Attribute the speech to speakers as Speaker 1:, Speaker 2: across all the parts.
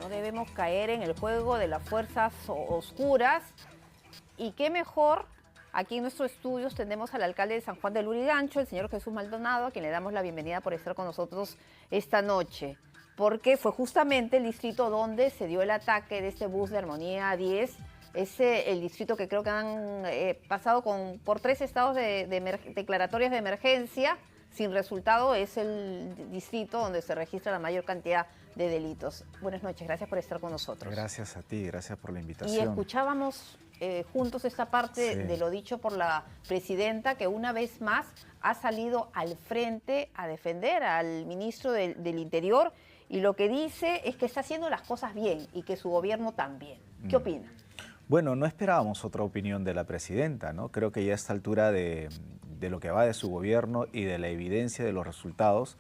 Speaker 1: No debemos caer en el juego de las fuerzas oscuras. Y qué mejor, aquí en nuestros estudios tenemos al alcalde de San Juan de Lurigancho, el señor Jesús Maldonado, a quien le damos la bienvenida por estar con nosotros esta noche. Porque fue justamente el distrito donde se dio el ataque de este bus de Armonía 10. Es el distrito que creo que han pasado por 3 estados de declaratorias de emergencia. Sin resultado, es el distrito donde se registra la mayor cantidad de delitos. Buenas noches, gracias por estar con nosotros.
Speaker 2: Gracias a ti, gracias por la invitación.
Speaker 1: Y escuchábamos juntos esta parte
Speaker 2: Sí.
Speaker 1: de lo dicho por la presidenta, que una vez más ha salido al frente a defender al ministro del Interior, y lo que dice es que está haciendo las cosas bien y que su gobierno también. ¿Qué opina?
Speaker 2: Bueno, no esperábamos otra opinión de la presidenta, ¿no? Creo que ya a esta altura de lo que va de su gobierno y de la evidencia de los resultados,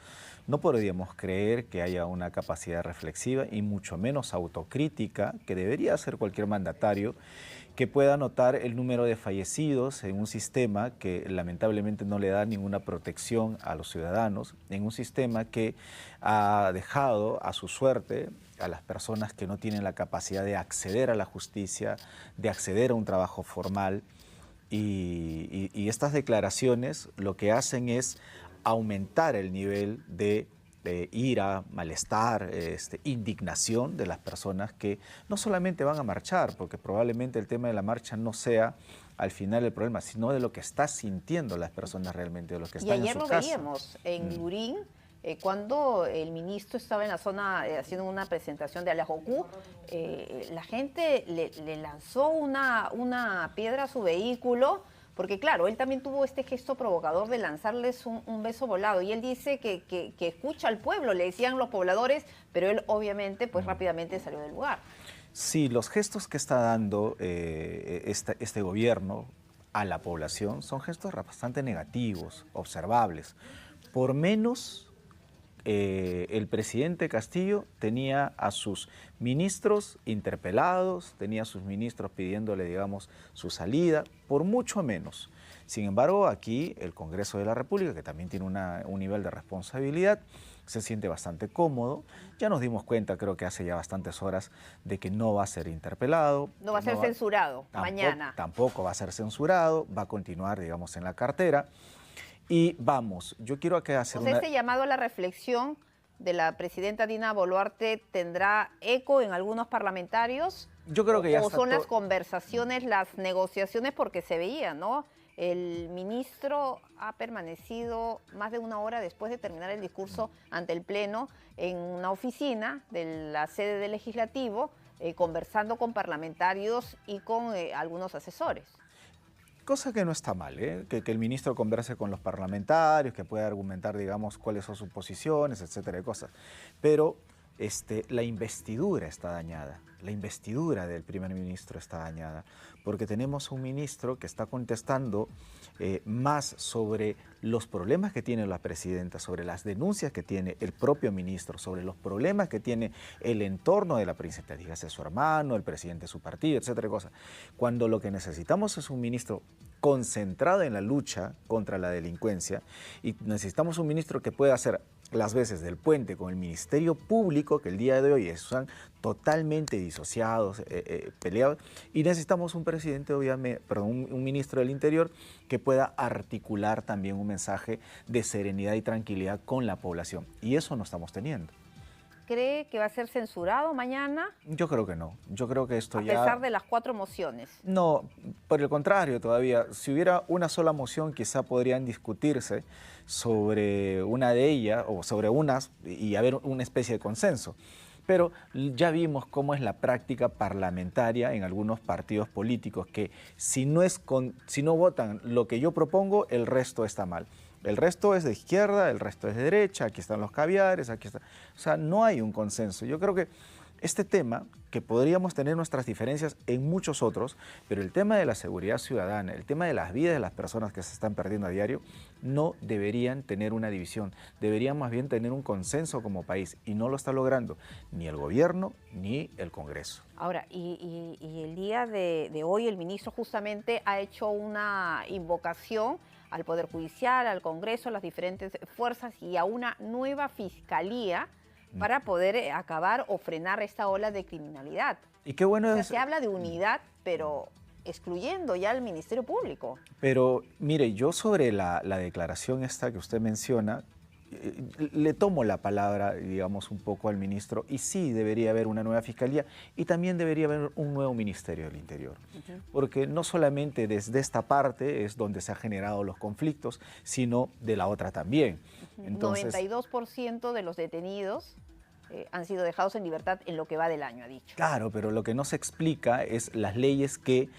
Speaker 2: no podríamos creer que haya una capacidad reflexiva y mucho menos autocrítica que debería hacer cualquier mandatario que pueda notar el número de fallecidos en un sistema que lamentablemente no le da ninguna protección a los ciudadanos, en un sistema que ha dejado a su suerte a las personas que no tienen la capacidad de acceder a la justicia, de acceder a un trabajo formal. Y estas declaraciones lo que hacen es aumentar el nivel de ira, malestar, indignación de las personas que no solamente van a marchar, porque probablemente el tema de la marcha no sea al final el problema, sino de lo que están sintiendo las personas realmente, de lo que están en su casa.
Speaker 1: Y ayer lo veíamos en Lurín, cuando el ministro estaba en la zona haciendo una presentación de Alajocu, la gente le lanzó una piedra a su vehículo, porque claro, él también tuvo este gesto provocador de lanzarles un beso volado, y él dice que escucha al pueblo, le decían los pobladores, pero él obviamente pues rápidamente salió del lugar.
Speaker 2: Sí, los gestos que está dando este gobierno a la población son gestos bastante negativos, observables. Por menos el presidente Castillo tenía a sus ministros interpelados, tenía a sus ministros pidiéndole, digamos, su salida, por mucho menos. Sin embargo, aquí el Congreso de la República, que también tiene un nivel de responsabilidad, se siente bastante cómodo. Ya nos dimos cuenta, creo que hace ya bastantes horas, de que no va a ser interpelado.
Speaker 1: No va a ser censurado mañana.
Speaker 2: Tampoco va a ser censurado, va a continuar, digamos, en la cartera. Y vamos, yo quiero que hacer
Speaker 1: Ese llamado a la reflexión de la presidenta Dina Boluarte tendrá eco en algunos parlamentarios.
Speaker 2: Yo creo que ya
Speaker 1: ¿O
Speaker 2: está
Speaker 1: son las conversaciones, las negociaciones? Porque se veía, ¿no? El ministro ha permanecido más de 1 hora después de terminar el discurso ante el Pleno en una oficina de la sede del Legislativo, conversando con parlamentarios y con algunos asesores.
Speaker 2: Cosa que no está mal, que el ministro converse con los parlamentarios, que pueda argumentar, digamos, cuáles son sus posiciones, etcétera, de cosas. Pero la investidura está dañada, la investidura del primer ministro está dañada, porque tenemos un ministro que está contestando más sobre los problemas que tiene la presidenta, sobre las denuncias que tiene el propio ministro, sobre los problemas que tiene el entorno de la presidenta, dígase su hermano, el presidente de su partido, etcétera, cosas. Cuando lo que necesitamos es un ministro concentrado en la lucha contra la delincuencia, y necesitamos un ministro que pueda hacer las veces del puente con el Ministerio Público, que el día de hoy están totalmente disociados, peleados, y necesitamos un presidente, obviamente, perdón, un ministro del Interior que pueda articular también un mensaje de serenidad y tranquilidad con la población, y eso no estamos teniendo.
Speaker 1: ¿Cree que va a ser censurado mañana?
Speaker 2: Yo creo que no. Yo creo que esto ya...
Speaker 1: A pesar de las 4 mociones.
Speaker 2: No, por el contrario todavía. Si hubiera una sola moción, quizá podrían discutirse sobre una de ellas o sobre unas y haber una especie de consenso. Pero ya vimos cómo es la práctica parlamentaria en algunos partidos políticos, que si no votan lo que yo propongo, el resto está mal. El resto es de izquierda, el resto es de derecha, aquí están los caviares, aquí está... O sea, no hay un consenso. Yo creo que este tema, que podríamos tener nuestras diferencias en muchos otros, pero el tema de la seguridad ciudadana, el tema de las vidas de las personas que se están perdiendo a diario, no deberían tener una división, deberían más bien tener un consenso como país, y no lo está logrando ni el gobierno ni el Congreso.
Speaker 1: Ahora, y el día de hoy el ministro justamente ha hecho una invocación al Poder Judicial, al Congreso, a las diferentes fuerzas y a una nueva fiscalía para poder acabar o frenar esta ola de criminalidad.
Speaker 2: Y qué bueno
Speaker 1: O sea,
Speaker 2: es...
Speaker 1: se habla de unidad, pero excluyendo ya al Ministerio Público.
Speaker 2: Pero mire, yo sobre la declaración esta que usted menciona, le tomo la palabra, digamos, un poco al ministro, y sí debería haber una nueva fiscalía y también debería haber un nuevo Ministerio del Interior. Porque no solamente desde esta parte es donde se han generado los conflictos, sino de la otra también. Entonces,
Speaker 1: 92% de los detenidos han sido dejados en libertad en lo que va del año, ha dicho.
Speaker 2: claro, pero lo que no se explica es las leyes que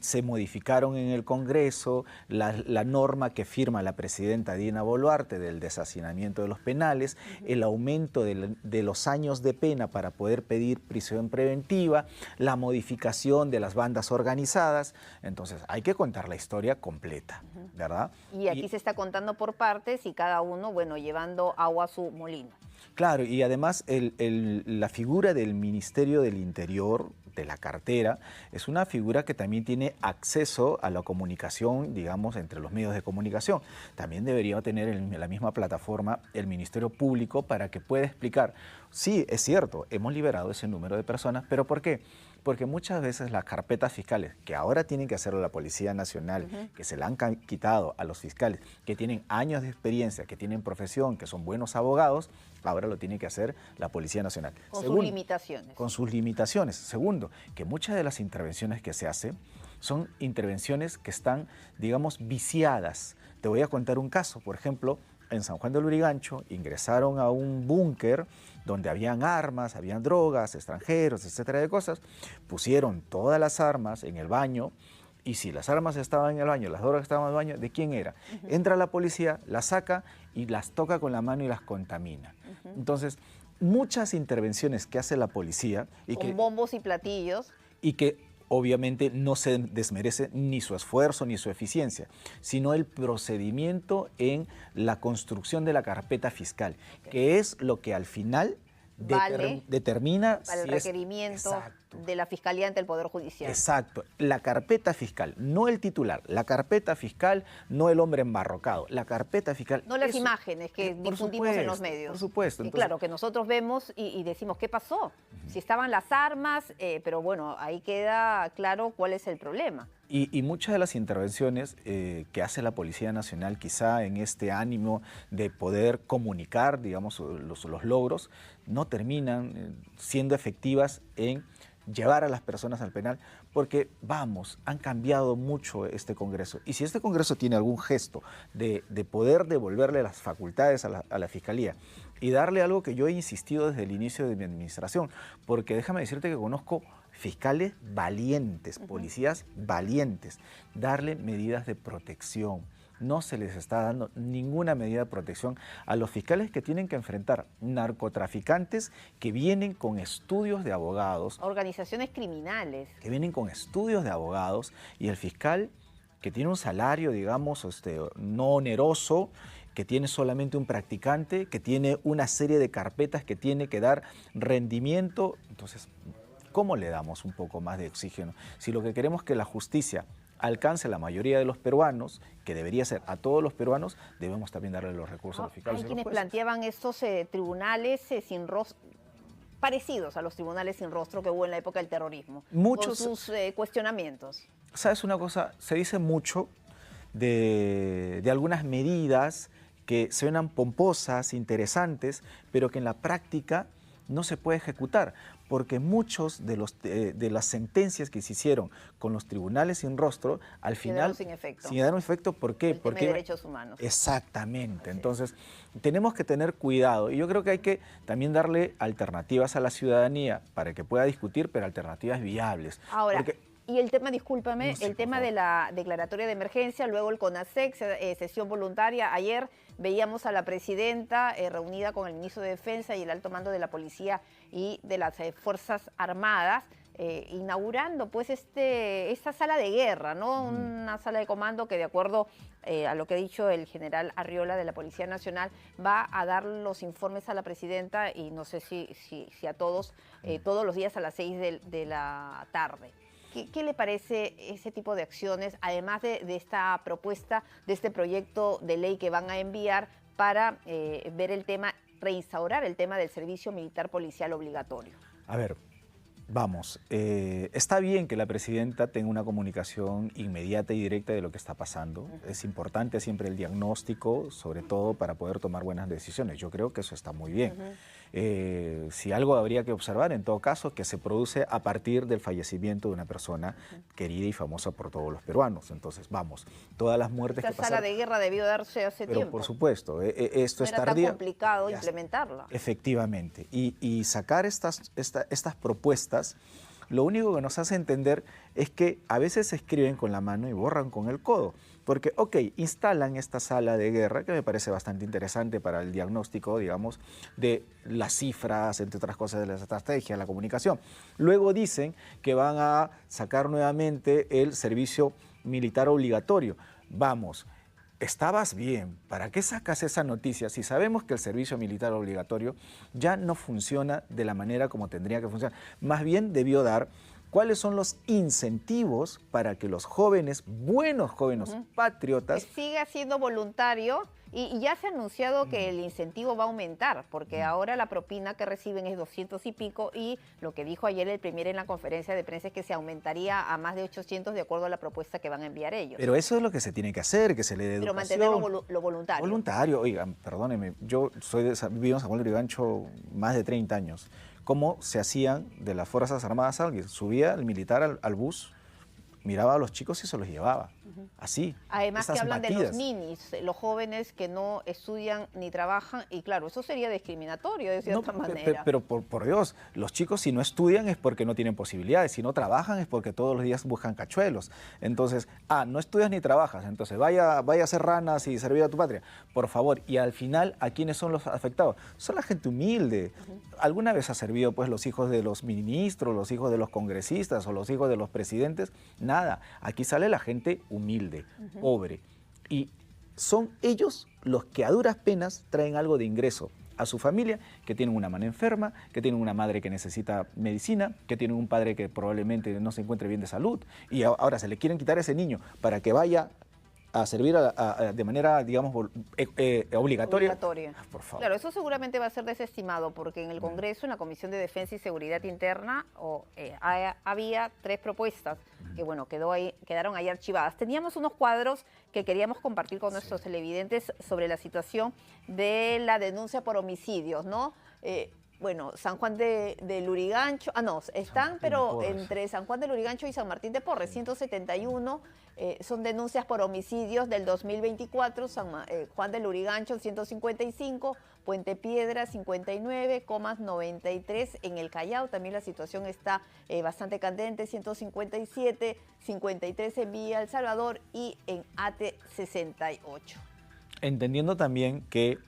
Speaker 2: se modificaron en el Congreso, la norma que firma la presidenta Dina Boluarte del deshacinamiento de los penales, el aumento de los años de pena para poder pedir prisión preventiva, la modificación de las bandas organizadas. Entonces, hay que contar la historia completa, ¿verdad?
Speaker 1: Y aquí se está contando por partes y cada uno, bueno, llevando agua a su molino.
Speaker 2: Claro, y además la figura del Ministerio del Interior, de la cartera, es una figura que también tiene acceso a la comunicación, digamos, entre los medios de comunicación. También debería tener en la misma plataforma el Ministerio Público para que pueda explicar, sí, es cierto, hemos liberado ese número de personas, pero ¿por qué? Porque muchas veces las carpetas fiscales, que ahora tienen que hacerlo la Policía Nacional, que se la han quitado a los fiscales, que tienen años de experiencia, que tienen profesión, que son buenos abogados, ahora lo tiene que hacer la Policía Nacional.
Speaker 1: Con sus limitaciones.
Speaker 2: Con sus limitaciones. Segundo, que muchas de las intervenciones que se hacen son intervenciones que están, digamos, viciadas. Te voy a contar un caso. Por ejemplo, en San Juan del Lurigancho ingresaron a un búnker donde habían armas, habían drogas, extranjeros, etcétera de cosas. Pusieron todas las armas en el baño. Y si las armas estaban en el baño, las drogas estaban en el baño, ¿de quién era? Entra la policía, las saca y las toca con la mano y las contamina. Entonces, muchas intervenciones que hace la policía
Speaker 1: con bombos y platillos.
Speaker 2: Y que obviamente no se desmerece ni su esfuerzo ni su eficiencia, sino el procedimiento en la construcción de la carpeta fiscal, que es lo que al final determina
Speaker 1: para el requerimiento de la Fiscalía ante el Poder Judicial.
Speaker 2: Exacto. La carpeta fiscal, no el titular. La carpeta fiscal, no el hombre embarrocado. La carpeta fiscal...
Speaker 1: No las imágenes que difundimos en los medios.
Speaker 2: Por supuesto.
Speaker 1: Entonces, claro, que nosotros vemos y decimos, ¿qué pasó? Si estaban las armas, pero bueno, ahí queda claro cuál es el problema.
Speaker 2: Y muchas de las intervenciones que hace la Policía Nacional, quizá en este ánimo de poder comunicar, digamos, los logros, no terminan siendo efectivas en llevar a las personas al penal, porque, vamos, han cambiado mucho este Congreso. Y si este Congreso tiene algún gesto de poder devolverle las facultades a la Fiscalía y darle algo que yo he insistido desde el inicio de mi administración, porque déjame decirte que conozco fiscales valientes, policías valientes, darle medidas de protección. No se les está dando ninguna medida de protección a los fiscales que tienen que enfrentar narcotraficantes que vienen con estudios de abogados.
Speaker 1: Organizaciones criminales.
Speaker 2: Que vienen con estudios de abogados y el fiscal que tiene un salario, digamos, no oneroso, que tiene solamente un practicante, que tiene una serie de carpetas que tiene que dar rendimiento. Entonces, ¿cómo le damos un poco más de oxígeno? Si lo que queremos es que la justicia alcance a la mayoría de los peruanos, que debería ser a todos los peruanos, debemos también darle los recursos a los fiscales.
Speaker 1: Hay quienes planteaban estos tribunales sin rostro, parecidos a los tribunales sin rostro que hubo en la época del terrorismo,
Speaker 2: muchos,
Speaker 1: con sus cuestionamientos.
Speaker 2: ¿Sabes una cosa? Se dice mucho de algunas medidas que suenan pomposas, interesantes, pero que en la práctica no se puede ejecutar, porque muchos de las sentencias que se hicieron con los tribunales sin rostro, al final
Speaker 1: sin efecto.
Speaker 2: Sin dar un efecto, ¿por qué?
Speaker 1: Porque derechos humanos.
Speaker 2: Exactamente. Entonces, tenemos que tener cuidado y yo creo que hay que también darle alternativas a la ciudadanía para que pueda discutir, pero alternativas viables.
Speaker 1: Ahora, y el tema, discúlpame, el tema de la declaratoria de emergencia, luego el CONASEC, sesión voluntaria. Ayer veíamos a la presidenta reunida con el ministro de Defensa y el alto mando de la Policía y de las Fuerzas Armadas, inaugurando pues esta sala de guerra, ¿no? Una sala de comando que, de acuerdo a lo que ha dicho el general Arriola de la Policía Nacional, va a dar los informes a la presidenta y no sé si a todos, todos los días a las 6 de la tarde. ¿Qué le parece ese tipo de acciones, además de esta propuesta, de este proyecto de ley que van a enviar para ver el tema reinstaurar el tema del servicio militar policial obligatorio?
Speaker 2: A ver, vamos, está bien que la presidenta tenga una comunicación inmediata y directa de lo que está pasando. Es importante siempre el diagnóstico, sobre todo para poder tomar buenas decisiones. Yo creo que eso está muy bien. Si algo habría que observar, en todo caso, que se produce a partir del fallecimiento de una persona querida y famosa por todos los peruanos. Entonces, vamos, todas las muertes
Speaker 1: Esta
Speaker 2: que pasaron...
Speaker 1: sala de guerra debió darse hace
Speaker 2: Pero
Speaker 1: tiempo.
Speaker 2: por supuesto, esto
Speaker 1: No
Speaker 2: es
Speaker 1: era
Speaker 2: tardío.
Speaker 1: tan complicado implementarla.
Speaker 2: Efectivamente. Y sacar estas propuestas, lo único que nos hace entender es que a veces se escriben con la mano y borran con el codo. Porque, ok, instalan esta sala de guerra, que me parece bastante interesante para el diagnóstico, digamos, de las cifras, entre otras cosas, de las estrategias, la comunicación. Luego dicen que van a sacar nuevamente el servicio militar obligatorio. Vamos, estabas bien, ¿para qué sacas esa noticia si sabemos que el servicio militar obligatorio ya no funciona de la manera como tendría que funcionar? Más bien debió dar cuáles son los incentivos para que los jóvenes, buenos jóvenes patriotas...
Speaker 1: Que siga siendo voluntario y ya se ha anunciado que el incentivo va a aumentar, porque ahora la propina que reciben es 200 y pico y lo que dijo ayer el Premier en la conferencia de prensa es que se aumentaría a más de 800 de acuerdo a la propuesta que van a enviar ellos.
Speaker 2: Pero eso es lo que se tiene que hacer, que se le dé educación.
Speaker 1: Pero mantener lo voluntario.
Speaker 2: Voluntario, oigan, perdónenme, yo vivo en San Juan de Lurigancho más de 30 años. ¿Cómo se hacían de las Fuerzas Armadas alguien? Subía el militar al bus, miraba a los chicos y se los llevaba. Así.
Speaker 1: Además que hablan de los ninis, los jóvenes que no estudian ni trabajan, y claro, eso sería discriminatorio de cierta manera.
Speaker 2: Pero por Dios, los chicos si no estudian es porque no tienen posibilidades, si no trabajan es porque todos los días buscan cachuelos. Entonces, no estudias ni trabajas, entonces vaya a hacer ranas y servir a tu patria. Por favor, y al final, ¿a quiénes son los afectados? Son la gente humilde. ¿Alguna vez ha servido pues los hijos de los ministros, los hijos de los congresistas o los hijos de los presidentes? Nada, aquí sale la gente humilde, pobre. Y son ellos los que a duras penas traen algo de ingreso a su familia, que tienen una mano enferma, que tienen una madre que necesita medicina, que tienen un padre que probablemente no se encuentre bien de salud. Y ahora se le quieren quitar a ese niño para que vaya a servir de manera, digamos, obligatoria. Por favor.
Speaker 1: Claro, eso seguramente va a ser desestimado porque en el Congreso, en la Comisión de Defensa y Seguridad Interna, había 3 propuestas que, bueno, quedaron ahí archivadas. Teníamos unos cuadros que queríamos compartir con nuestros televidentes sobre la situación de la denuncia por homicidios, ¿no? Bueno, San Juan de Lurigancho, están, pero entre San Juan de Lurigancho y San Martín de Porres, 171 son denuncias por homicidios del 2024, Juan de Lurigancho 155, Puente Piedra 59, Comas 93, en el Callao también la situación está bastante candente, 157, 53 en Villa El Salvador y en Ate 68.
Speaker 2: Entendiendo también que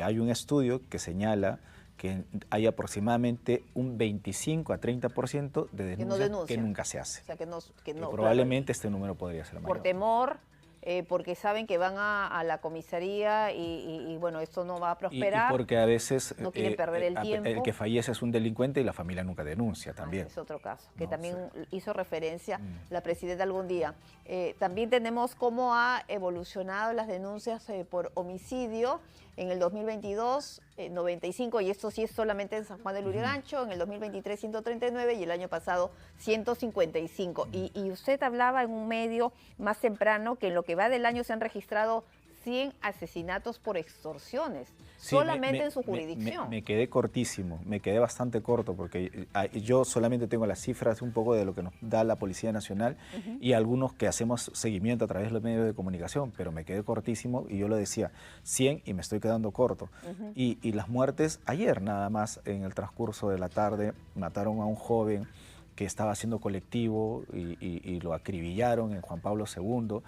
Speaker 2: hay un estudio que señala que hay aproximadamente un 25 a 30% de denuncias que nunca se hace.
Speaker 1: O sea, que
Speaker 2: probablemente
Speaker 1: claro,
Speaker 2: este número podría ser mayor.
Speaker 1: Por temor, porque saben que van a la comisaría y bueno, esto no va a prosperar.
Speaker 2: Y porque a veces
Speaker 1: no quieren perder el tiempo.
Speaker 2: El que fallece es un delincuente y la familia nunca denuncia también.
Speaker 1: Es otro caso, que también hizo referencia la presidenta algún día. También tenemos cómo ha evolucionado las denuncias por homicidio. En el 2022, 95, y esto sí es solamente en San Juan de Lurigancho, en el 2023, 139, y el año pasado, 155. Y usted hablaba en un medio más temprano que en lo que va del año se han registrado 100 asesinatos por extorsiones, sí, solamente en su jurisdicción.
Speaker 2: Me quedé cortísimo, me quedé bastante corto, porque yo solamente tengo las cifras un poco de lo que nos da la Policía Nacional y algunos que hacemos seguimiento a través de los medios de comunicación, pero me quedé cortísimo y yo lo decía, 100 y me estoy quedando corto. Y las muertes, ayer nada más, en el transcurso de la tarde, mataron a un joven que estaba haciendo colectivo y lo acribillaron en Juan Pablo II.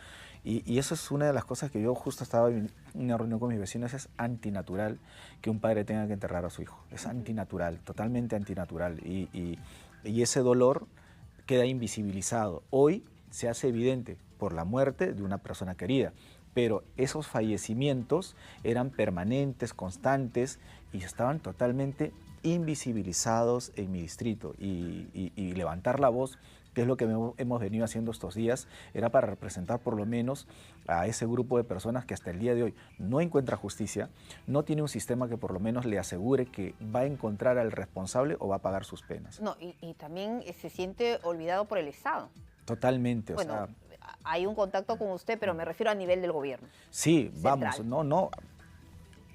Speaker 2: Y eso es una de las cosas que yo justo estaba en una reunión con mis vecinos, es antinatural que un padre tenga que enterrar a su hijo. Es antinatural, totalmente antinatural. Y ese dolor queda invisibilizado. Hoy se hace evidente por la muerte de una persona querida, pero esos fallecimientos eran permanentes, constantes y estaban totalmente invisibilizados en mi distrito y levantar la voz, que es lo que hemos venido haciendo estos días, era para representar por lo menos a ese grupo de personas que hasta el día de hoy no encuentra justicia, no tiene un sistema que por lo menos le asegure que va a encontrar al responsable o va a pagar sus penas.
Speaker 1: No, y también se siente olvidado por el Estado.
Speaker 2: Totalmente,
Speaker 1: Bueno,
Speaker 2: o sea...
Speaker 1: hay un contacto con usted, pero me refiero a nivel del gobierno.
Speaker 2: Sí,
Speaker 1: Central.
Speaker 2: vamos, no,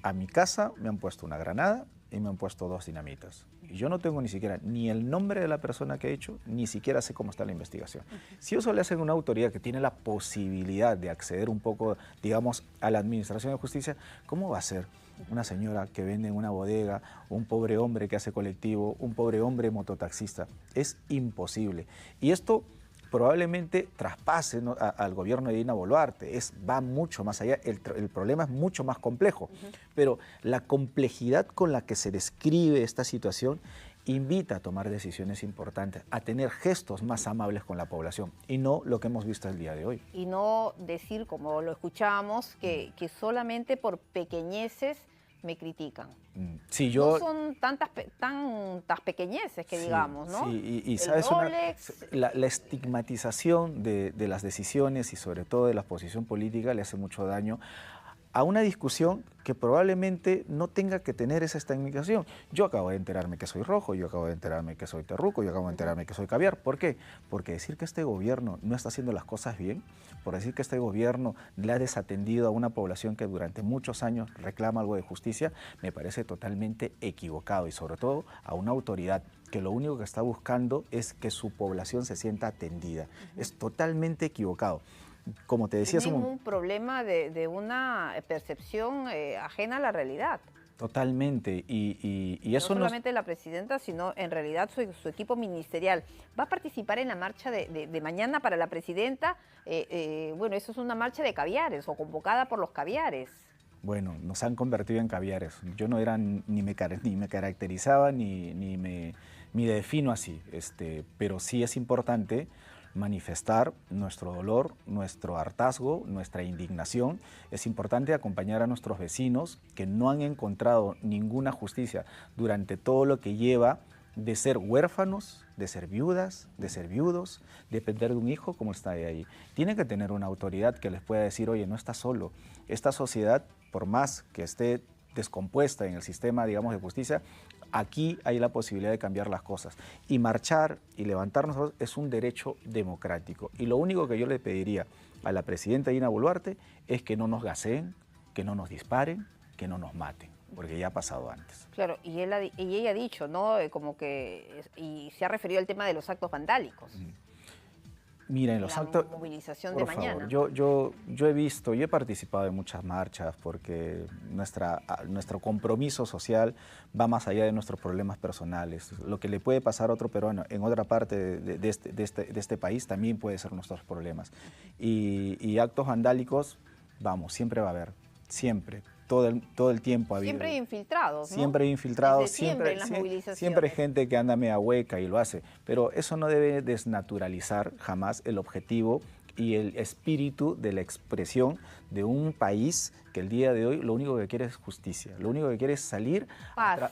Speaker 2: a mi casa me han puesto una granada y me han puesto 2 dinamitas. Y yo no tengo ni siquiera ni el nombre de la persona que ha hecho, ni siquiera sé cómo está la investigación. Si eso le hacen a una autoridad que tiene la posibilidad de acceder un poco, digamos, a la administración de justicia, ¿cómo va a ser una señora que vende en una bodega, un pobre hombre que hace colectivo, un pobre hombre mototaxista? Es imposible. Y esto probablemente traspase, ¿no?, al gobierno de Dina Boluarte, va mucho más allá, el problema es mucho más complejo, pero la complejidad con la que se describe esta situación invita a tomar decisiones importantes, a tener gestos más amables con la población y no lo que hemos visto el día de hoy.
Speaker 1: Y no decir, como lo escuchamos, que solamente por pequeñeces me critican.
Speaker 2: Sí,
Speaker 1: no son tantas pequeñeces que
Speaker 2: sí,
Speaker 1: digamos, ¿no?
Speaker 2: Sí, y
Speaker 1: el
Speaker 2: sabes,
Speaker 1: Rolex,
Speaker 2: la estigmatización de las decisiones y sobre todo de la posición política le hace mucho daño a una discusión que probablemente no tenga que tener esa estigmatización. Yo acabo de enterarme que soy rojo, yo acabo de enterarme que soy terruco, yo acabo de enterarme que soy caviar. ¿Por qué? Porque decir que este gobierno no está haciendo las cosas bien, por decir que este gobierno le ha desatendido a una población que durante muchos años reclama algo de justicia, me parece totalmente equivocado y sobre todo a una autoridad que lo único que está buscando es que su población se sienta atendida. Es totalmente equivocado. Como te decía,
Speaker 1: tienen un problema de una percepción ajena a la realidad.
Speaker 2: Totalmente, y eso
Speaker 1: no solamente la presidenta, sino en realidad su equipo ministerial. ¿Va a participar en la marcha de mañana para la presidenta? Bueno, eso es una marcha de caviares o convocada por los caviares.
Speaker 2: Bueno, nos han convertido en caviares. Yo no era ni me caracterizaba ni me defino así, pero sí es importante manifestar nuestro dolor, nuestro hartazgo, nuestra indignación. Es importante acompañar a nuestros vecinos que no han encontrado ninguna justicia durante todo lo que lleva de ser huérfanos, de ser viudas, de ser viudos, depender de un hijo como está ahí. Tienen que tener una autoridad que les pueda decir, oye, no estás solo. Esta sociedad, por más que esté descompuesta en el sistema, digamos, de justicia, aquí hay la posibilidad de cambiar las cosas. Y marchar y levantarnos es un derecho democrático. Y lo único que yo le pediría a la presidenta Dina Boluarte es que no nos gaseen, que no nos disparen, que no nos maten, porque ya ha pasado antes.
Speaker 1: Claro, y ella ha dicho, ¿no? Como que, y se ha referido al tema de los actos vandálicos.
Speaker 2: Mira, en los actos...
Speaker 1: movilización de mañana.
Speaker 2: Yo he visto, yo he participado en muchas marchas porque nuestro compromiso social va más allá de nuestros problemas personales. Lo que le puede pasar a otro peruano en otra parte de este país también puede ser nuestros problemas. Y actos vandálicos, vamos, siempre va a haber, siempre. Todo el tiempo ha habido.
Speaker 1: Siempre hay infiltrados, ¿no?
Speaker 2: Siempre hay infiltrados,
Speaker 1: siempre en las movilizaciones.
Speaker 2: Siempre hay gente que anda media hueca y lo hace, pero eso no debe desnaturalizar jamás el objetivo y el espíritu de la expresión de un país que el día de hoy lo único que quiere es justicia, lo único que quiere es salir a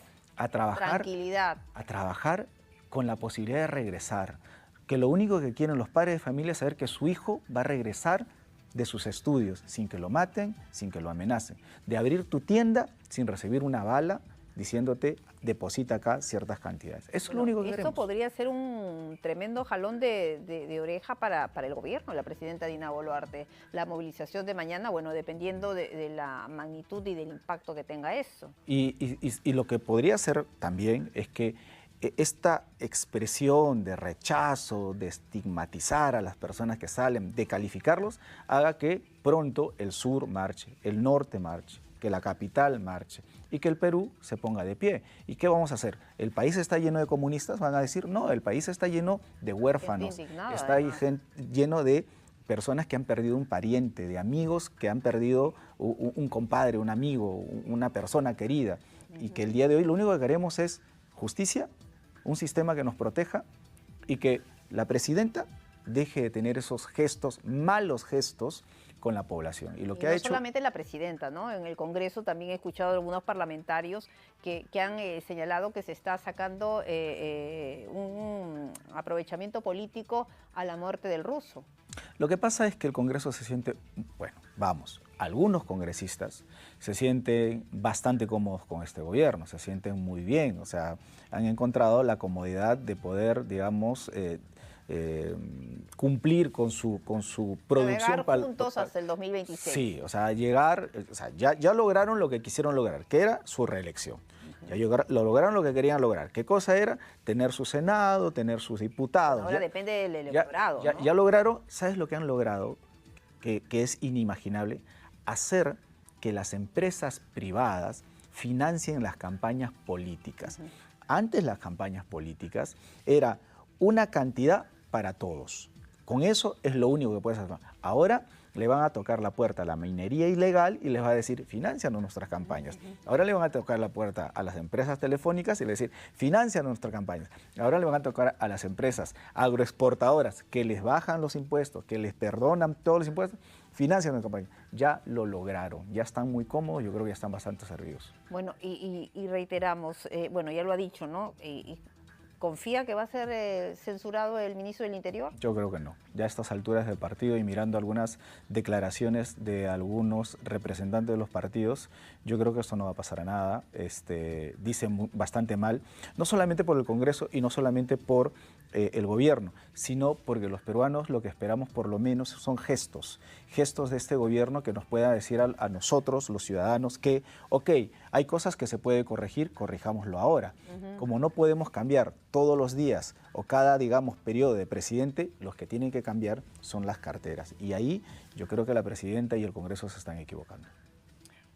Speaker 2: trabajar,
Speaker 1: tranquilidad,
Speaker 2: a trabajar con la posibilidad de regresar, que lo único que quieren los padres de familia es saber que su hijo va a regresar de sus estudios, sin que lo maten, sin que lo amenacen. De abrir tu tienda sin recibir una bala diciéndote, deposita acá ciertas cantidades. Eso es lo único que queremos.
Speaker 1: Esto podría ser un tremendo jalón de oreja para el gobierno, la presidenta Dina Boluarte. La movilización de mañana, bueno, dependiendo de la magnitud y del impacto que tenga eso.
Speaker 2: Y lo que podría ser también es que esta expresión de rechazo, de estigmatizar a las personas que salen, de calificarlos, haga que pronto el sur marche, el norte marche, que la capital marche y que el Perú se ponga de pie. ¿Y qué vamos a hacer? ¿El país está lleno de comunistas? Van a decir, no, el país está lleno de huérfanos, está lleno de personas que han perdido un pariente, de amigos que han perdido un compadre, un amigo, una persona querida, y que el día de hoy lo único que queremos es justicia, un sistema que nos proteja y que la presidenta deje de tener esos gestos, malos gestos, con la población. Y lo
Speaker 1: Y
Speaker 2: que
Speaker 1: no
Speaker 2: ha hecho...
Speaker 1: solamente la presidenta, ¿no? En el Congreso también he escuchado a algunos parlamentarios que han señalado que se está sacando un aprovechamiento político a la muerte del ruso.
Speaker 2: Lo que pasa es que el Congreso se siente, bueno, vamos, algunos congresistas se sienten bastante cómodos con este gobierno, se sienten muy bien, o sea, han encontrado la comodidad de poder, digamos, cumplir con su producción.
Speaker 1: Navegar juntos hasta el 2026.
Speaker 2: Sí, o sea, llegar, o sea, ya lograron lo que quisieron lograr, que era su reelección. Lo lograron lo que querían lograr. ¿Qué cosa era? Tener su Senado, tener sus diputados.
Speaker 1: Ahora depende del electorado, ¿no?
Speaker 2: Ya lograron, ¿sabes lo que han logrado? Que es inimaginable, hacer que las empresas privadas financien las campañas políticas. Antes las campañas políticas era una cantidad para todos. Con eso es lo único que puedes hacer. Ahora le van a tocar la puerta a la minería ilegal y les va a decir, financianos nuestras campañas. Ahora le van a tocar la puerta a las empresas telefónicas y les decir, financianos nuestras campañas. Ahora le van a tocar a las empresas agroexportadoras que les bajan los impuestos, que les perdonan todos los impuestos, financian nuestra campaña. Ya lo lograron, ya están muy cómodos, yo creo que ya están bastante servidos.
Speaker 1: Bueno, y reiteramos, bueno, ya lo ha dicho, ¿no? ¿Confía que va a ser censurado el ministro del Interior?
Speaker 2: Yo creo que no. Ya a estas alturas del partido y mirando algunas declaraciones de algunos representantes de los partidos, yo creo que esto no va a pasar a nada. Dicen bastante mal, no solamente por el Congreso y no solamente por el gobierno, sino porque los peruanos lo que esperamos por lo menos son gestos de este gobierno que nos pueda decir a nosotros, los ciudadanos, que, ok, hay cosas que se puede corregir, corrijámoslo ahora. Como no podemos cambiar todos los días o cada, digamos, periodo de presidente, los que tienen que cambiar son las carteras. Y ahí yo creo que la presidenta y el Congreso se están equivocando.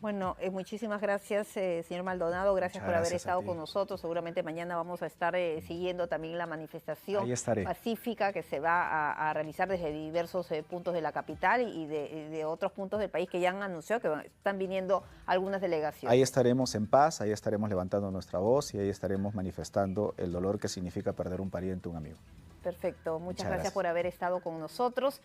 Speaker 1: Bueno, muchísimas gracias, señor Maldonado. Gracias por haber estado con nosotros. Seguramente mañana vamos a estar siguiendo también la manifestación pacífica que se va a realizar desde diversos puntos de la capital y de otros puntos del país que ya han anunciado que están viniendo algunas delegaciones.
Speaker 2: Ahí estaremos en paz, ahí estaremos levantando nuestra voz y ahí estaremos manifestando el dolor que significa perder un pariente, un amigo.
Speaker 1: Perfecto. Muchas gracias por haber estado con nosotros.